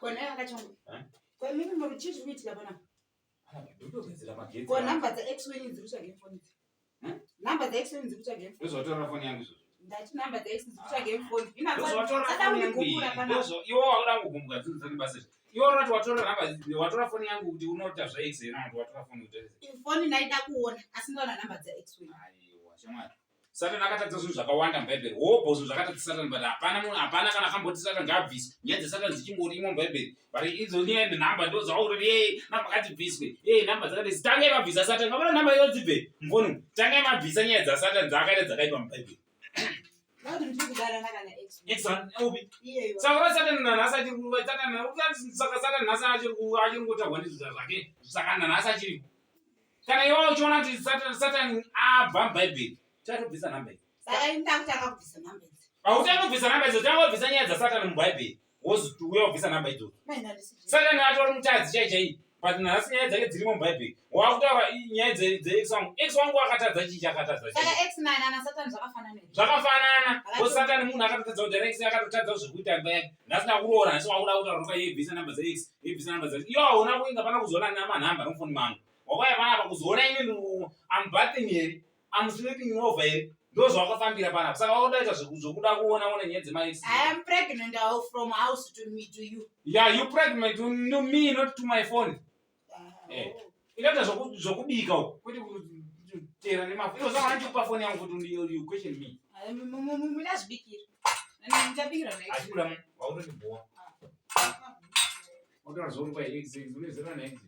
Kona Kachongwe. Kwa mimi mruchishi witi labana. Ndio kuzila mageti. Kwa namba za X wini zirusha game phone. Namba za X wini zirusha game phone. Wewe utoa phone yangu hizo. Ndati namba za X zirusha game phone. Ina kwa phone yangu. Wewe yo wala kukumbuka zini basi. Yo watu watora namba watora phone yangu kuti unota za X na watora phone uteze. Phone naida kuona asindona namba za X wini. Aiwa shamari. Satan akatadza zvinhu zvakawanda mubhaibheri wobhozvo zvakatadza Satan but hapana munhu hapana kana akamboti Satan ngabviswe nyaya dzeSatan dzichingorimo mubhaibheri but idzo nyaya nenhamba ndo zvauroti namba akatibviswe nhamba dzakati tangai mabvisa Satan ngavana nhamba iyo dzibve mufonu tangai mabvisa nyaya dzaSatan dzakaita dzakaipa mubhaibheri saka Satan nanhasi saka Satan nhasi achiringotagwa ndizvo zvake saka nanhasi achiripo kana iwo uchiona kuti Satan abva mubhaibheri chatobvisa namba idzi. Saka ndakutanga kubvisa namba idzi. Hautanga kubvisa namba idzi, tanga kubvisa nyaya dzaSatan mubhaibheri. Woziuya kubvisa namba idzi. Satan atori mutadzi chaichai. But nhasi nyaya dzake dzirimo mubhaibheri. Wakutaura nyaya dzeX wangu. X wangu akatadza chichi akatadza chichi. Saka X na Satan zvakafanana. Zvakafanana. Ko Satan munhu akatadza kuti X akatotadza zvekuita mba yake. Nhasi nakuroora nhasi wakuda kutaura yebvisa namba dzeX, yebvisa namba dzeX. Iyo hauna kuinga pana kuzoona namanhamba nomufoni mangu. Wakauya panapa kuzoona inini I'm here. I'm sleeping over here. Those who are family apana. Saka wakudaita zvokuda kuona nyaya dzemaX. I am pregnant from house to me to you. Yeah, you pregnant to me, not to my phone. Inoita zvokubika uko. Kuti kutera nemafoni. Ino saka ndikupa phone yangu kuti you question me. Munazibikira. Nani ndabikira next. Achikula wauroti bhuwa. Wakati zvori kwa X unezera next.